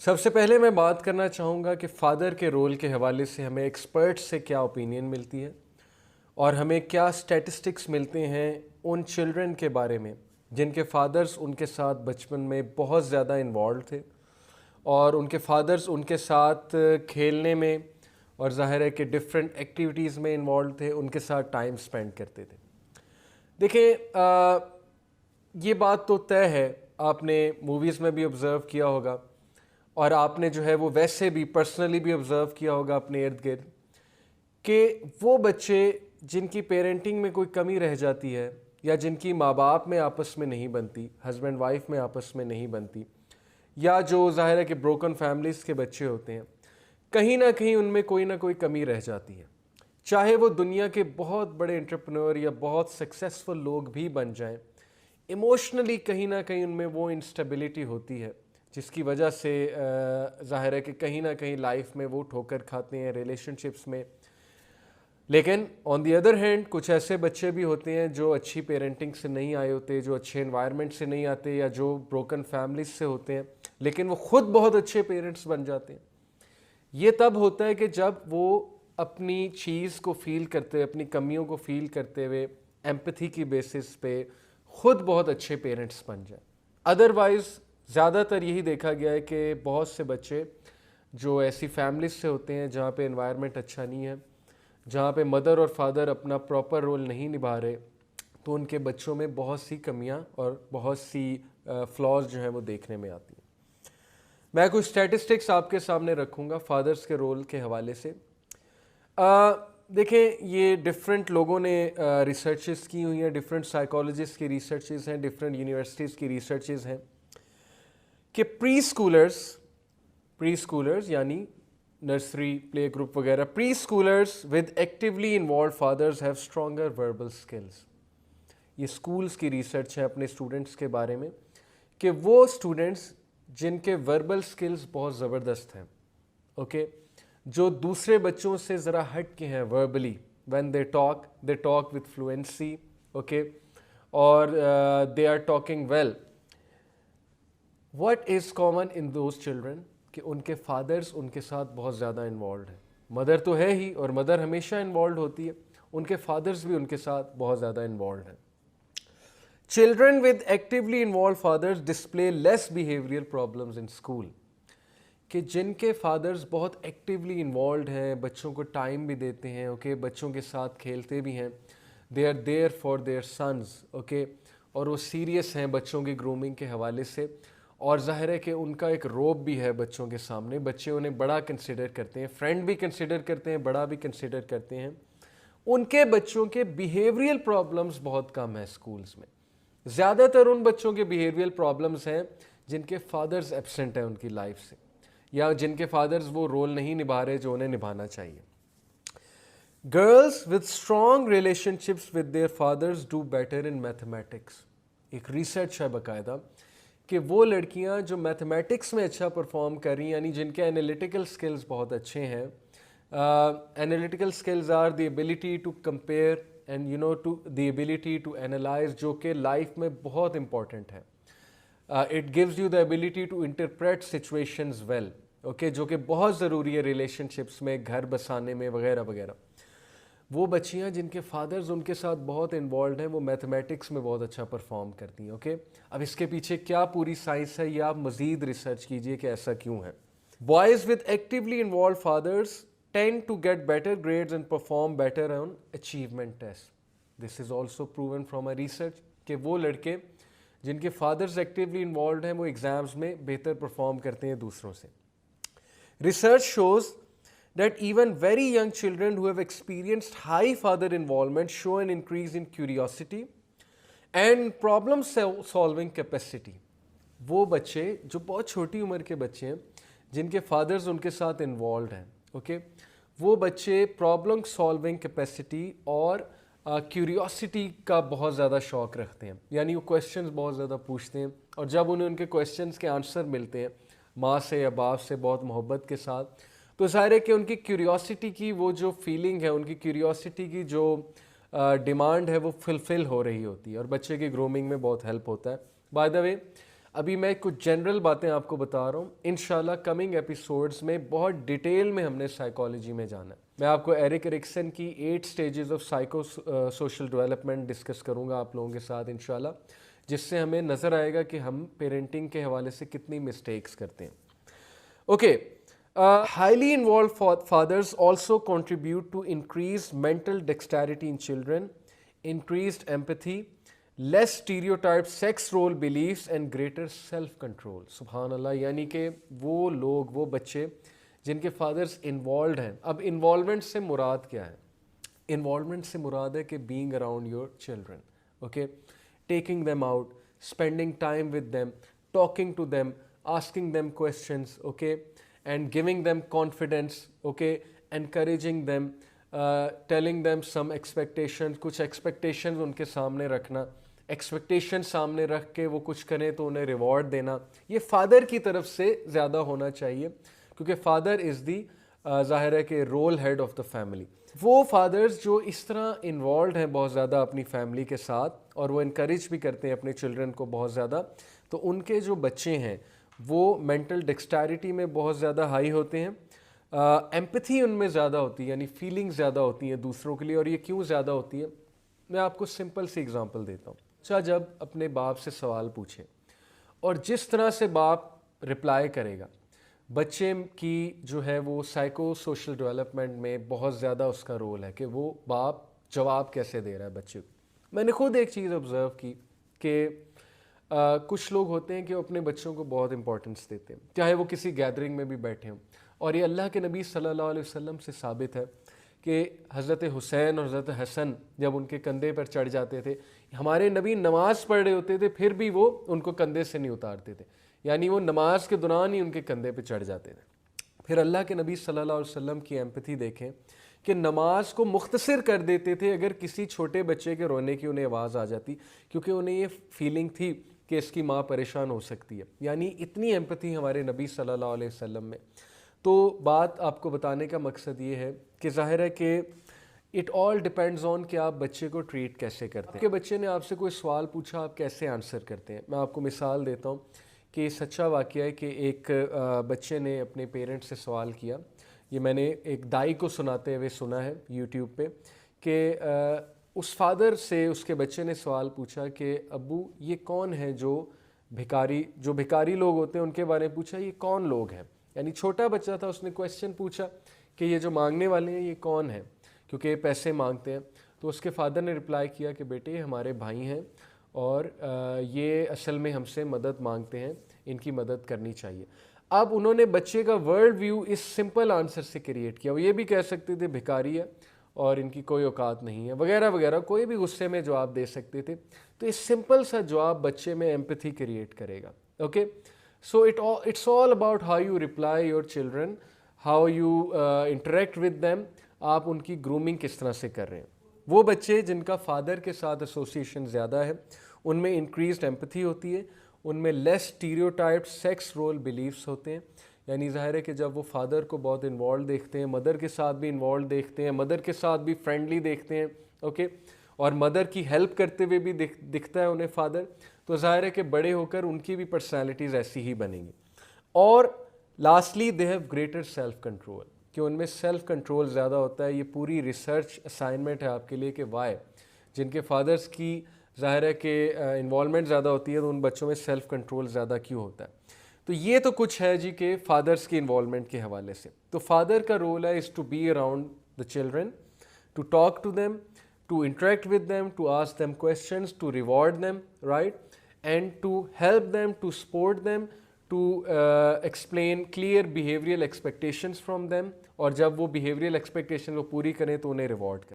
سب سے پہلے میں بات کرنا چاہوں گا کہ فادر کے رول کے حوالے سے ہمیں ایکسپرٹ سے کیا اوپینین ملتی ہے اور ہمیں کیا اسٹیٹسٹکس ملتے ہیں ان چلڈرن کے بارے میں جن کے فادرز ان کے ساتھ بچپن میں بہت زیادہ انوالوڈ تھے اور ان کے فادرز ان کے ساتھ کھیلنے میں اور ظاہر ہے کہ ڈفرینٹ ایکٹیویٹیز میں انوالوڈ تھے، ان کے ساتھ ٹائم سپینڈ کرتے تھے۔ دیکھیں یہ بات تو طے ہے، آپ نے موویز میں بھی آبزرو کیا ہوگا اور آپ نے جو ہے وہ ویسے بھی پرسنلی بھی آبزرو کیا ہوگا اپنے ارد گرد کہ وہ بچے جن کی پیرنٹنگ میں کوئی کمی رہ جاتی ہے یا جن کی ماں باپ میں آپس میں نہیں بنتی، ہسبینڈ وائف میں آپس میں نہیں بنتی، یا جو ظاہر ہے کہ بروکن فیملیز کے بچے ہوتے ہیں، کہیں نہ کہیں ان میں کوئی نہ کوئی کمی رہ جاتی ہے، چاہے وہ دنیا کے بہت بڑے انٹرپرینور یا بہت سکسیسفل لوگ بھی بن جائیں، ایموشنلی کہیں نہ کہیں ان میں وہ انسٹیبلٹی ہوتی ہے جس کی وجہ سے ظاہر ہے کہ کہیں نہ کہیں لائف میں وہ ٹھوکر کھاتے ہیں ریلیشن شپس میں۔ لیکن آن دی ادر ہینڈ کچھ ایسے بچے بھی ہوتے ہیں جو اچھی پیرنٹنگ سے نہیں آئے ہوتے، جو اچھے انوائرمنٹ سے نہیں آتے یا جو بروکن فیملیز سے ہوتے ہیں، لیکن وہ خود بہت اچھے پیرنٹس بن جاتے ہیں۔ یہ تب ہوتا ہے کہ جب وہ اپنی چیز کو فیل کرتے، اپنی کمیوں کو فیل کرتے ہوئے ایمپتھی کی بیسس پہ خود بہت اچھے پیرنٹس بن جائیں۔ ادروائز زیادہ تر یہی دیکھا گیا ہے کہ بہت سے بچے جو ایسی فیملیز سے ہوتے ہیں جہاں پہ انوائرمنٹ اچھا نہیں ہے، جہاں پہ مدر اور فادر اپنا پراپر رول نہیں نبھا رہے، تو ان کے بچوں میں بہت سی کمیاں اور بہت سی فلاز جو ہیں وہ دیکھنے میں آتی ہیں۔ میں کچھ اسٹیٹسٹکس آپ کے سامنے رکھوں گا فادرز کے رول کے حوالے سے۔ دیکھیں یہ ڈفرینٹ لوگوں نے ریسرچز کی ہوئی ہیں، ڈفرینٹ سائیکالوجسٹ کی ریسرچز ہیں، ڈفرینٹ یونیورسٹیز کی ریسرچز ہیں کہ پری اسکولرز یعنی نرسری پلے گروپ وغیرہ، pre schoolers with actually involved fathers have stronger verbal skills. یہ اسکولز کی ریسرچ ہے اپنے اسٹوڈنٹس کے بارے میں کہ وہ اسٹوڈنٹس جن کے وربل اسکلز بہت زبردست ہیں، اوکے، جو دوسرے بچوں سے ذرا ہٹ کے ہیں verbally, when they talk with fluency, okay, اور they are talking well. What is common in those children کہ ان کے فادرز ان کے ساتھ بہت زیادہ انوالوڈ ہیں۔ مدر تو ہے ہی اور مدر ہمیشہ انوالوڈ ہوتی ہے، ان کے فادرز بھی ان کے ساتھ بہت زیادہ انوالوڈ ہیں۔ Children with actively involved fathers display less behavioral problems in school۔ کہ جن کے فادرز بہت ایکٹیولی انوالوڈ ہیں، بچوں کو ٹائم بھی دیتے ہیں، اوکے، بچوں کے ساتھ کھیلتے بھی ہیں، they are there for their sons, okay, اور وہ سیریس ہیں بچوں کی گرومنگ کے حوالے سے، اور ظاہر ہے کہ ان کا ایک روب بھی ہے بچوں کے سامنے، بچے انہیں بڑا کنسیڈر کرتے ہیں، فرینڈ بھی کنسیڈر کرتے ہیں، بڑا بھی کنسیڈر کرتے ہیں۔ ان کے بچوں کے بیہیویئرل پرابلمز بہت کم ہیں اسکولز میں۔ زیادہ تر ان بچوں کے بیہیویئرل پرابلمز ہیں جن کے فادرز ایبسنٹ ہیں ان کی لائف سے، یا جن کے فادرز وہ رول نہیں نبھا رہے جو انہیں نبھانا چاہیے۔ Girls with strong relationships with their fathers do better in mathematics۔ ایک ریسرچ ہے باقاعدہ کہ وہ لڑکیاں جو میتھمیٹکس میں اچھا پرفارم کر رہی ہیں، یعنی جن کے انالیٹیکل سکلز بہت اچھے ہیں، analytical skills are the ability to compare and to the ability to analyse, جو کہ لائف میں بہت امپورٹنٹ ہے۔ It gives you the ability to interpret situations well, okay, جو کہ بہت ضروری ہے ریلیشن شپس میں، گھر بسانے میں وغیرہ وغیرہ۔ وہ بچیاں جن کے فادرز ان کے ساتھ بہت انوالوڈ ہیں وہ میتھمیٹکس میں بہت اچھا پرفارم کرتی ہیں، اوکے۔ اب اس کے پیچھے کیا پوری سائنس ہے یہ آپ مزید ریسرچ کیجئے کہ ایسا کیوں ہے۔ Boys with actually involved fathers tend to get better grades and perform better on achievement tests۔ This is also proven from a research کہ وہ لڑکے جن کے فادرز ایکٹیولی انوالوڈ ہیں وہ ایگزامز میں بہتر پرفارم کرتے ہیں دوسروں سے۔ Research shows that even very young children who have experienced high father involvement show an increase in curiosity and problem solving capacity۔ وہ بچے جو بہت چھوٹی عمر کے بچے ہیں جن کے فادرز ان کے ساتھ انوالوڈ ہیں، اوکے، وہ بچے پرابلم سالونگ کیپیسٹی اور کیوریوسٹی کا بہت زیادہ شوق رکھتے ہیں، یعنی وہ کویشچنز بہت زیادہ پوچھتے ہیں، اور جب انہیں ان کے کویشچنز کے آنسر ملتے ہیں ماں سے یا باپ سے بہت محبت کے ساتھ، تو ظاہر ہے کہ ان کی کیوریوسٹی کی وہ جو فیلنگ ہے، ان کی کیوریوسٹی کی جو ڈیمانڈ ہے وہ فلفل ہو رہی ہوتی ہے، اور بچے کی گرومنگ میں بہت ہیلپ ہوتا ہے۔ بائی دا وے ابھی میں کچھ جنرل باتیں آپ کو بتا رہا ہوں، انشاءاللہ کمنگ ایپیسوڈز میں بہت ڈیٹیل میں ہم نے سائیکالوجی میں جانا ہے. میں آپ کو ایرک ایرکسن کی 8 stages of psycho social development discuss کروں گا آپ لوگوں کے ساتھ انشاءاللہ، جس سے ہمیں نظر آئے گا کہ ہم پیرنٹنگ کے حوالے سے کتنی مسٹیکس کرتے ہیں. Okay. Highly involved fathers also contribute to increased mental dexterity in children, increased empathy, less stereotyped sex role beliefs and greater self-control. سبحان اللہ. یعنی کہ وہ لوگ، وہ بچے جن کے فادرز انوالوڈ ہیں. اب انوالومنٹ سے مراد کیا ہے؟ انوالومنٹ سے مراد ہے کہ being around your children, okay, taking them out, spending time with them, talking to them, asking them questions, okay, and giving them confidence, okay, encouraging them, telling them some expectations, کچھ expectations ان کے سامنے رکھنا، expectations سامنے رکھ کے وہ کچھ کریں تو انہیں ریوارڈ دینا. یہ فادر کی طرف سے زیادہ ہونا چاہیے، کیونکہ فادر از دی ظاہر ہے کہ role head of the family. وہ فادرز جو اس طرح انوالوڈ ہیں بہت زیادہ اپنی فیملی کے ساتھ، اور وہ انکریج بھی کرتے ہیں اپنے چلڈرن کو بہت زیادہ، تو ان کے جو بچے ہیں وہ مینٹل ڈیکسٹیرٹی میں بہت زیادہ ہائی ہوتے ہیں، ایمپتھی ان میں زیادہ ہوتی ہے، یعنی فیلنگ زیادہ ہوتی ہیں دوسروں کے لیے. اور یہ کیوں زیادہ ہوتی ہے؟ میں آپ کو سمپل سی اگزامپل دیتا ہوں. اچھا، جب اپنے باپ سے سوال پوچھیں اور جس طرح سے باپ رپلائی کرے گا، بچے کی جو ہے وہ سائیکو سوشل ڈیولپمنٹ میں بہت زیادہ اس کا رول ہے کہ وہ باپ جواب کیسے دے رہا ہے بچے کو. میں نے خود ایک چیز آبزرو کی کہ کچھ لوگ ہوتے ہیں کہ وہ اپنے بچوں کو بہت امپورٹنس دیتے ہیں، چاہے وہ کسی گیدرنگ میں بھی بیٹھے ہوں. اور یہ اللہ کے نبی صلی اللہ علیہ وسلم سے ثابت ہے کہ حضرت حسین اور حضرت حسن جب ان کے کندھے پر چڑھ جاتے تھے، ہمارے نبی نماز پڑھ رہے ہوتے تھے پھر بھی وہ ان کو کندھے سے نہیں اتارتے تھے، یعنی وہ نماز کے دوران ہی ان کے کندھے پہ چڑھ جاتے تھے. پھر اللہ کے نبی صلی اللہ علیہ وسلم کی ایمپتھی دیکھیں کہ نماز کو مختصر کر دیتے تھے اگر کسی چھوٹے بچے کے رونے کی انہیں آواز آ جاتی، کیونکہ انہیں یہ فیلنگ تھی کہ اس کی ماں پریشان ہو سکتی ہے. یعنی اتنی ایمپتھی ہمارے نبی صلی اللہ علیہ وسلم میں. تو بات آپ کو بتانے کا مقصد یہ ہے کہ ظاہر ہے کہ اٹ آل ڈپینڈز آن کہ آپ بچے کو ٹریٹ کیسے کرتے ہیں. کہ بچے نے آپ سے کوئی سوال پوچھا، آپ کیسے آنسر کرتے ہیں. میں آپ کو مثال دیتا ہوں کہ سچا واقعہ ہے کہ ایک بچے نے اپنے پیرنٹ سے سوال کیا. یہ میں نے ایک دائی کو سناتے ہوئے سنا ہے یوٹیوب پہ کہ اس فادر سے اس کے بچے نے سوال پوچھا کہ ابو یہ کون ہے جو بھکاری لوگ ہوتے ہیں ان کے بارے میں پوچھا، یہ کون لوگ ہیں؟ یعنی چھوٹا بچہ تھا، اس نے کویسچن پوچھا کہ یہ جو مانگنے والے ہیں یہ کون ہیں، کیونکہ یہ پیسے مانگتے ہیں. تو اس کے فادر نے رپلائی کیا کہ بیٹے یہ ہمارے بھائی ہیں اور یہ اصل میں ہم سے مدد مانگتے ہیں، ان کی مدد کرنی چاہیے. اب انہوں نے بچے کا ورلڈ ویو اس سمپل آنسر سے کریٹ کیا. وہ یہ بھی کہہ سکتے تھے بھکاری ہے اور ان کی کوئی اوقات نہیں ہے وغیرہ وغیرہ، کوئی بھی غصے میں جواب دے سکتے تھے. تو اس سمپل سا جواب بچے میں ایمپتھی کریٹ کرے گا. Okay, so it's all about how you reply your children, how you interact with them. آپ ان کی گرومنگ کس طرح سے کر رہے ہیں. وہ بچے جن کا فادر کے ساتھ ایسوسیشن زیادہ ہے ان میں انکریزڈ ایمپتھی ہوتی ہے، ان میں لیس اسٹیریوٹائپڈ سیکس رول بلیفس ہوتے ہیں. یعنی ظاہر ہے کہ جب وہ فادر کو بہت انوالو دیکھتے ہیں، مدر کے ساتھ بھی انوالو دیکھتے ہیں، مدر کے ساتھ بھی فرینڈلی دیکھتے ہیں، اوکے، اور مدر کی ہیلپ کرتے ہوئے بھی دکھتا ہے انہیں فادر، تو ظاہر ہے کہ بڑے ہو کر ان کی بھی پرسنالٹیز ایسی ہی بنیں گی. اور lastly they have greater self control, کہ ان میں سیلف کنٹرول زیادہ ہوتا ہے. یہ پوری ریسرچ اسائنمنٹ ہے آپ کے لیے کہ وائی جن کے فادرز کی ظاہر ہے کہ انوالومنٹ زیادہ ہوتی ہے تو ان بچوں میں سیلف کنٹرول زیادہ کیوں ہوتا ہے. تو یہ تو کچھ ہے جی کہ فادرز کی انوالومنٹ کے حوالے سے. تو فادر کا رول ہے is to be around the children, to talk to them, to interact with them, to ask them questions, to reward them, right, and to help them, to support them, to explain clear behavioural expectations from them. اور جب وہ behavioural expectation کو پوری کریں تو انہیں reward کریں.